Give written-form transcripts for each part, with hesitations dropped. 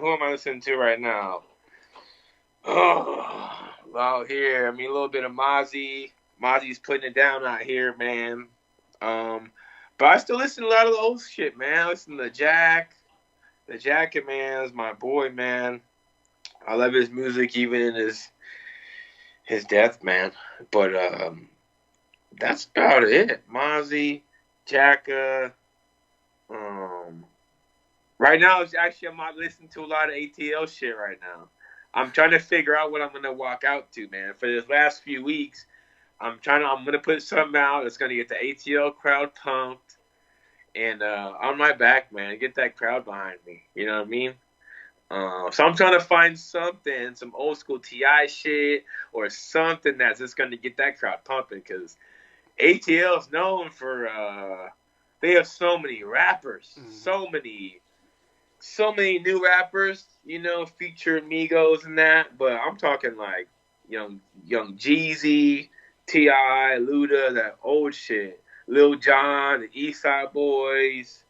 Who am I listening to right now? Oh, out here. I mean, a little bit of Mozzie. Mozzie's putting it down out here, man. But I still listen to a lot of the old shit, man. I listen to Jack. The Jacket Man is my boy, man. I love his music, even in his death, man. But that's about it. Mozzie, Jacka. Right now, I'm not listening to a lot of ATL shit right now. I'm trying to figure out what I'm gonna walk out to, man. For this last few weeks, I'm gonna put something out that's gonna get the ATL crowd pumped and on my back, man. Get that crowd behind me. You know what I mean? So I'm trying to find something, some old school Ti shit, or something that's just gonna get that crowd pumping. Because ATL is known for they have so many rappers, so many new rappers, you know, feature Migos and that. But I'm talking like young Jeezy, T.I., Luda, that old shit. Lil Jon, the East Side Boys.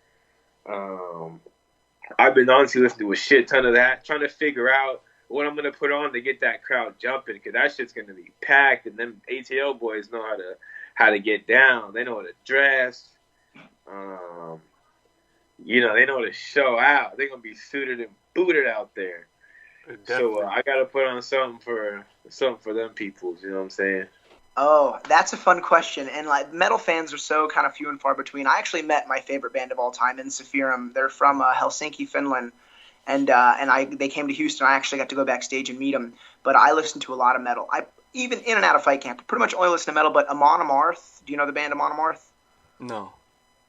I've been honestly listening to a shit ton of that, trying to figure out what I'm gonna put on to get that crowd jumping, because that shit's gonna be packed, and them ATL boys know how to get down. They know how to dress. You know, they know how to show out. They're gonna be suited and booted out there. Definitely. So I gotta put on something for them peoples. You know what I'm saying? Oh, that's a fun question. And like metal fans are so kind of few and far between. I actually met my favorite band of all time, Insufferum. They're from Helsinki, Finland, and they came to Houston. I actually got to go backstage and meet them. But I listen to a lot of metal. I even in and out of fight camp, pretty much only listen to metal. But Amon Amarth, do you know the band Amon Amarth? No.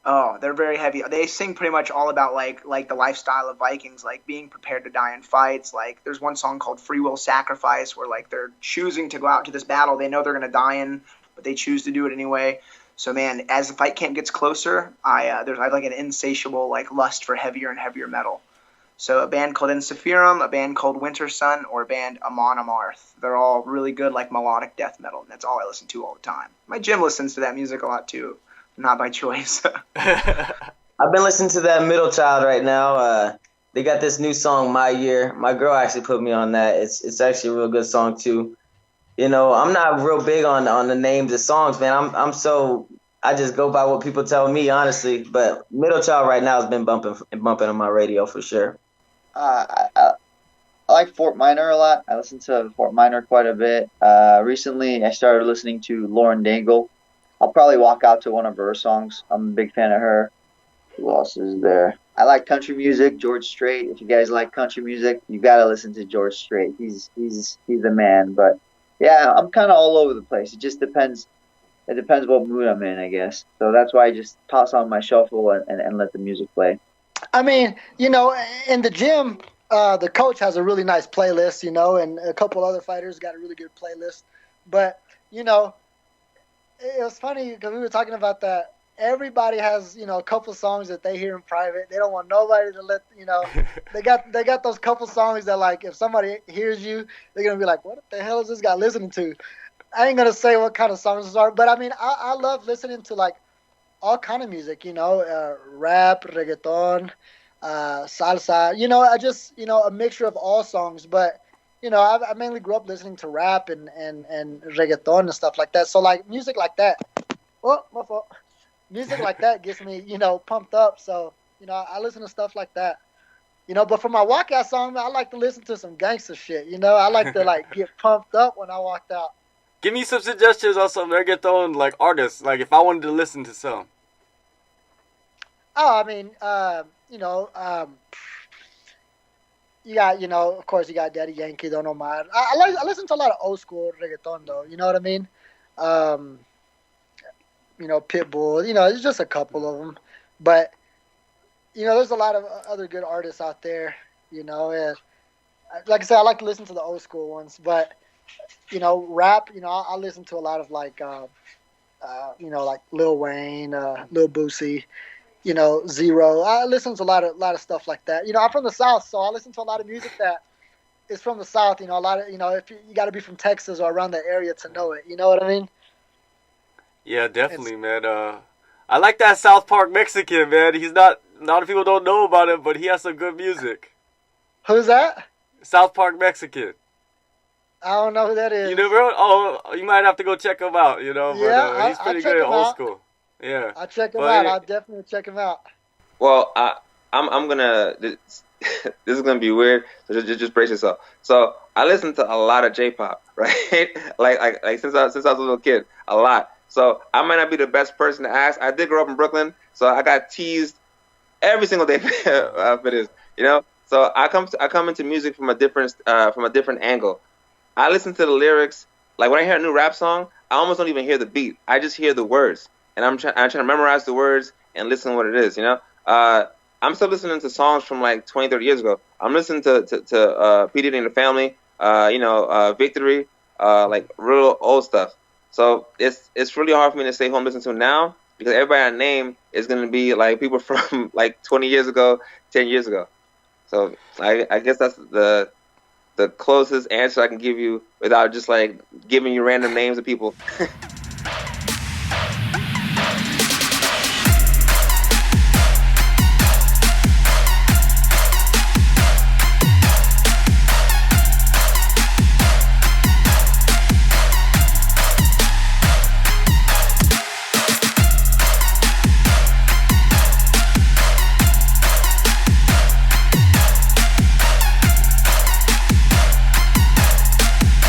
Oh, they're very heavy. They sing pretty much all about like the lifestyle of Vikings, like being prepared to die in fights. Like there's one song called Free Will Sacrifice where like they're choosing to go out to this battle they know they're going to die in, but they choose to do it anyway. So man, as the fight camp gets closer, I have like an insatiable like lust for heavier and heavier metal. So a band called Insufferum, a band called Winter Sun, or a band Amon Amarth. They're all really good like melodic death metal, and that's all I listen to all the time. My gym listens to that music a lot too. Not by choice. I've been listening to that Middle Child right now. They got this new song, My Year. My girl actually put me on that. It's actually a real good song too. You know, I'm not real big on the names of songs, man. I just go by what people tell me, honestly. But Middle Child right now has been bumping on my radio for sure. I like Fort Minor a lot. I listen to Fort Minor quite a bit. Recently, I started listening to Lauren Daigle. I'll probably walk out to one of her songs. I'm a big fan of her. Who else is there? I like country music. George Strait. If you guys like country music, you gotta listen to George Strait. He's the man. But yeah, I'm kind of all over the place. It just depends. It depends what mood I'm in, I guess. So that's why I just toss on my shuffle and let the music play. I mean, you know, in the gym, the coach has a really nice playlist, you know, and a couple other fighters got a really good playlist. But you know, it was funny because we were talking about that. Everybody has, you know, a couple songs that they hear in private. They don't want nobody to let, you know, they got those couple songs that like if somebody hears you, they're gonna be like, what the hell is this guy listening to? I ain't gonna say what kind of songs those are, but I mean, I love listening to like all kind of music, you know, rap, reggaeton, salsa, you know, I just, you know, a mixture of all songs, but. You know, I mainly grew up listening to rap and reggaeton and stuff like that. So, like, music like that, oh, my fault. Music like that gets me, you know, pumped up. So, you know, I listen to stuff like that. You know, but for my walkout song, I like to listen to some gangster shit. You know, I like to, like, get pumped up when I walked out. Give me some suggestions on some reggaeton, like, artists. Like, if I wanted to listen to some. Oh, I mean, you know, you got, you know, of course, you got Daddy Yankee, Don Omar. I listen to a lot of old school reggaeton, though. You know what I mean? You know, Pitbull. You know, there's just a couple of them. But, you know, there's a lot of other good artists out there, you know. And like I said, I like to listen to the old school ones. But, you know, rap, you know, I listen to a lot of, like, you know, like Lil Wayne, Lil Boosie. You know, Zero. I listen to a lot of stuff like that. You know, I'm from the South, so I listen to a lot of music that is from the South. You know, a lot of, you know, if you got to be from Texas or around that area to know it. You know what I mean? Yeah, definitely, man. I like that South Park Mexican, man. He's not. A lot of people don't know about him, but he has some good music. Who's that? South Park Mexican. I don't know who that is. You never heard? Oh, you might have to go check him out. You know, Yeah, but he's I'll pretty check good, him old out. school. Yeah. I'll check him But out. yeah. I'll definitely check him out. Well, I'm gonna. This is gonna be weird. So just brace yourself. So I listen to a lot of J-pop, right? like since I was a little kid, a lot. So I might not be the best person to ask. I did grow up in Brooklyn, so I got teased every single day for this. You know. So I come into music from a different angle. I listen to the lyrics. Like when I hear a new rap song, I almost don't even hear the beat. I just hear the words, and I'm trying to memorize the words and listen to what it is. You know. I'm still listening to songs from like 20, 30 years ago. I'm listening to P. Diddy and the Family, Victory, like real old stuff. So it's really hard for me to say who I'm listening to now because everybody I name is going to be like people from like 20 years ago, 10 years ago. So I guess that's the closest answer I can give you without just like giving you random names of people.